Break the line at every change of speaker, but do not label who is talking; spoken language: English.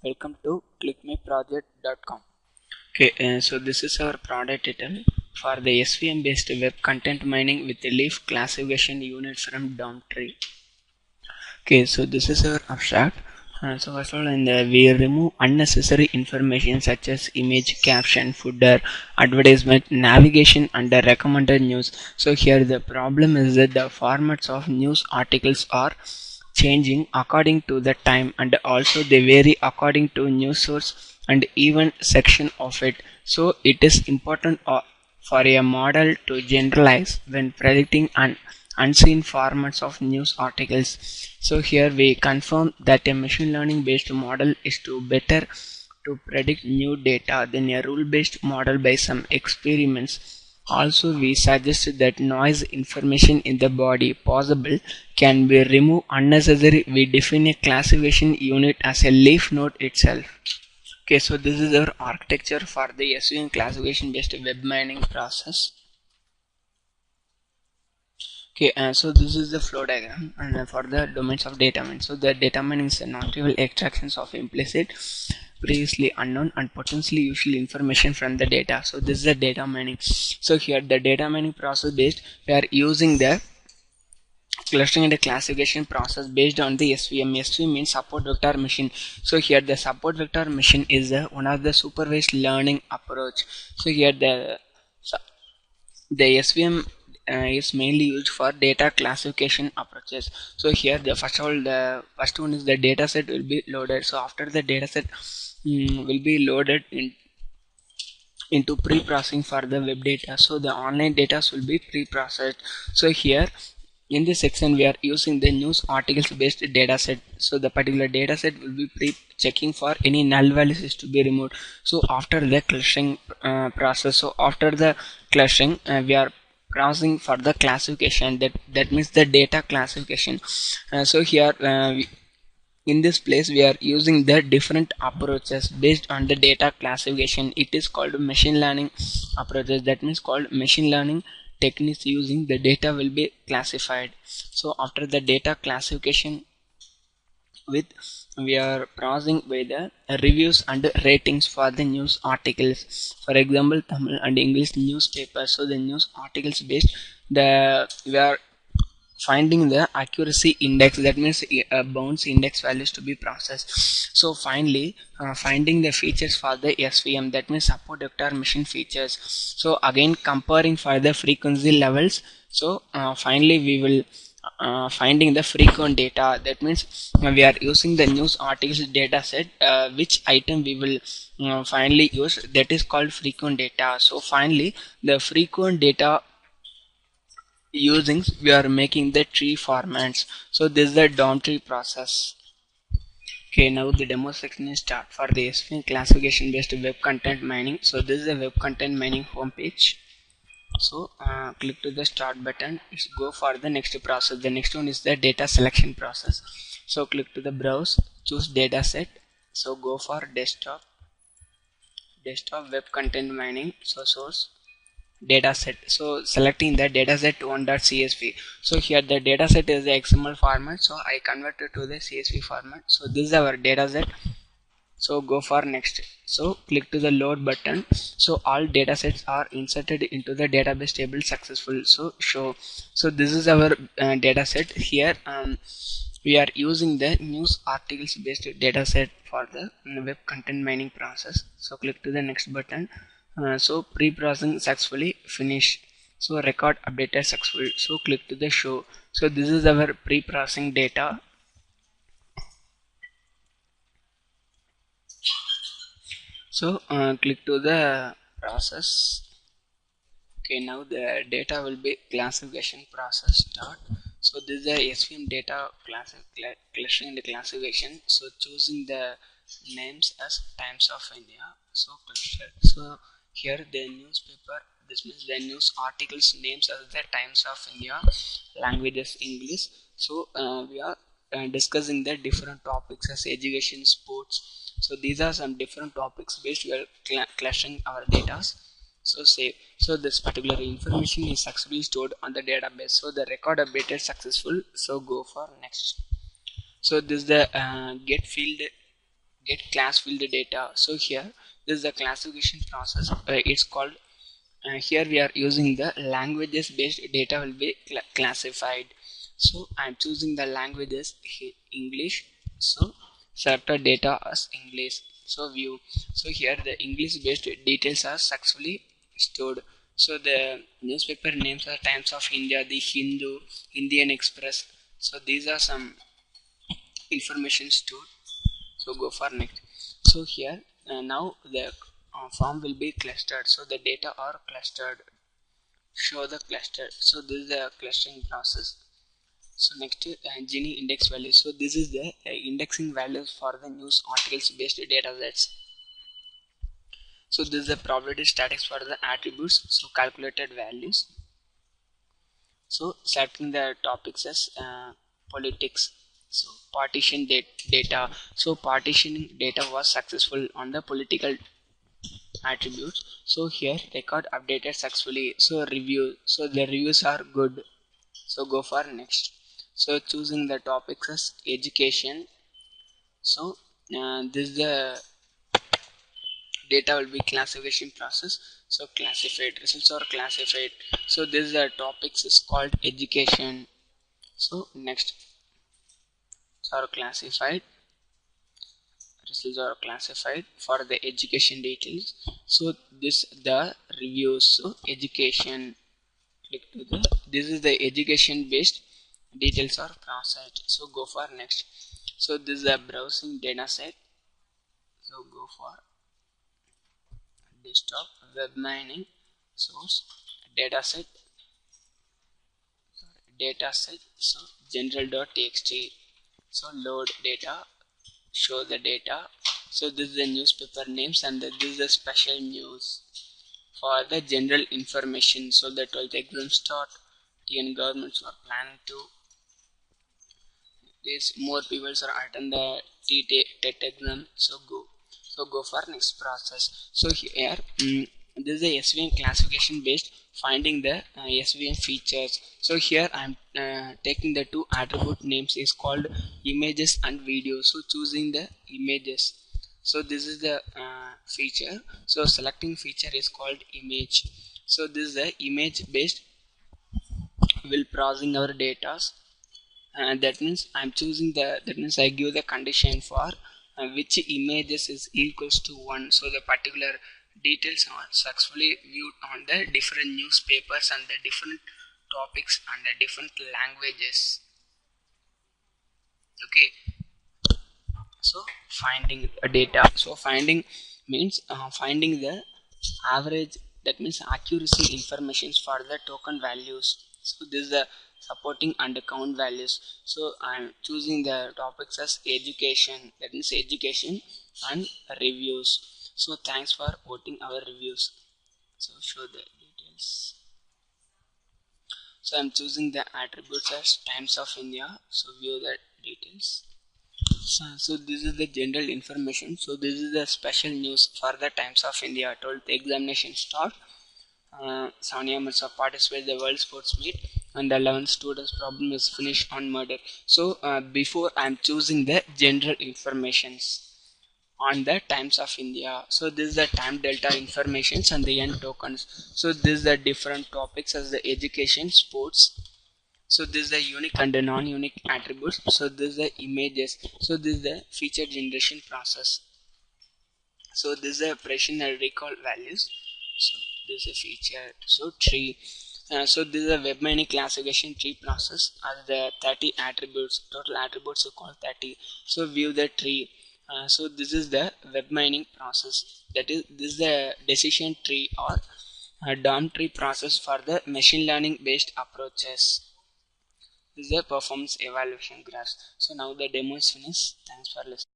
Welcome to clickmyproject.com. So this is our product title for the SVM-based web content mining with the leaf classification unit from Domtree. So this is our abstract. So first of all, we remove unnecessary information such as image, caption, footer, advertisement, navigation, and the recommended news. So here the problem is that the formats of news articles are changing according to the time, and also they vary according to news source and event section of it. So it is important for a model to generalize when predicting an unseen formats of news articles. So here we confirm that a machine learning based model is better to predict new data than a rule based model by some experiments. Also, we suggest that noise information in the body possible can be removed unnecessary. We define a classification unit as a leaf node itself. So this is our architecture for the SVM classification based web mining process. So this is the flow diagram, and for the domains of data mining. So the data mining is a non-trivial extractions of implicit, previously unknown, and potentially useful information from the data. So this is the data mining. So here the data mining process based, we are using the clustering and classification process based on the SVM. SVM means support vector machine. So here the support vector machine is one of the supervised learning approach. So here the SVM is mainly used for data classification approaches. So here the first one is the data set will be loaded. So after the data set will be loaded into pre-processing for the web data. So the online data will be pre-processed. So here in this section we are using the news articles based data set. So the particular data set will be pre-checking for any null values is to be removed. So after the clustering process, so after the clustering we are processing for the classification, that means the data classification. So here in this place we are using the different approaches based on the data classification. It is called machine learning approaches, that means called machine learning techniques using the data will be classified. So after the data classification we are processing by the reviews and ratings for the news articles, for example Tamil and English newspapers. So the news articles based, we are finding the accuracy index, that means bounce index values to be processed. So finally finding the features for the SVM, that means support vector machine features. So again comparing for the frequency levels. So finally we will finding the frequent data, that means we are using the news articles data set, which item we will finally use, that is called frequent data. So finally the frequent data using we are making the tree formats. So this is the DOM tree process. Now the demo section is start for the SVM classification based web content mining. So this is the web content mining homepage. So click to the start button, go for the next process. The next one is the data selection process. So click to the browse, choose data set. So go for desktop web content mining. So source dataset. So selecting the dataset 1.csv. So here the dataset is the XML format, so I converted to the CSV format. So this is our dataset. So go for next. So click to the load button. So all datasets are inserted into the database table successful. So show. So this is our dataset. Here we are using the news articles based dataset for the web content mining process. So click to the next button. So pre-processing successfully finished. So record updated successfully. So click to the show. So this is our pre-processing data. So click to the process. Now the data will be classification process start. So this is the SVM data clustering and classification. So choosing the names as Times of India. So cluster. So here the newspaper, this means the news articles names as the Times of India, languages English. So we are discussing the different topics as education, sports, So these are some different topics based we are clustering our data. So save. So this particular information is successfully stored on the database. So the record updated successful. So go for next. So this is the get class field data. So here this is the classification process. It's called here we are using the languages based data will be classified. So I'm choosing the languages English. So select the data as English. So view. So here the English based details are successfully stored. So the newspaper names are Times of India, the Hindu, Indian Express. So these are some information stored. So go for next. So here now the form will be clustered. So the data are clustered. Show the cluster. So this is the clustering process. So next Gini index value. So this is the indexing values for the news articles based data sets. So this is the probability statistics for the attributes. So calculated values. So selecting the topics as politics. So partition data. So partitioning data was successful on the political attributes. So here record updated successfully. So review. So the reviews are good. So go for next. So choosing the topics as education. So this is the data will be classification process. So classified results are classified. So this is the topics is called education. So next are classified. Results are classified for the education details. So this the reviews. So education. Click to the. This is the education based details are processed. So go for next. So this is a browsing data set. So go for desktop web mining source dataset. So general.txt. So load data, show the data. So this is the newspaper names and this is the special news for the general information. So the 12th exam start. TN governments are planning to. There's more people are attend the TET exam. So go for next process. So here this is a SVM classification based finding the SVM features. So here I'm taking the two attribute names is called images and videos. So choosing the images. So this is the feature. So selecting feature is called image. So this is the image based will processing our data. That means I'm choosing that means I give the condition for which images is equals to 1. So the particular details are successfully viewed on the different newspapers and the different topics and the different languages. Okay. So finding data. So finding means finding the average, that means accuracy information for the token values. So this is the supporting and count values. So I'm choosing the topics as education, that means education and reviews. So thanks for voting our reviews. So show the details. So I'm choosing the attributes as Times of India. So view the details. So this is the general information. So this is the special news for the Times of India. 12th examination start. 7 a.m. participate the World Sports Meet, and the 11 students problem is finished on murder. So before I'm choosing the general informations on the Times of India. So this is the time delta informations and the n tokens. So this is the different topics as the education, sports. So this is the unique and the non-unique attributes. So this is the images. So this is the feature generation process. So this is the operation and recall values. So this is a feature. So tree. So this is a web mining classification tree process as the 30 attributes. Total attributes are called 30. So view the tree. So this is the web mining process. That is, this is the decision tree or DOM tree process for the machine learning based approaches. This is the performance evaluation graphs. So now the demo is finished. Thanks for listening.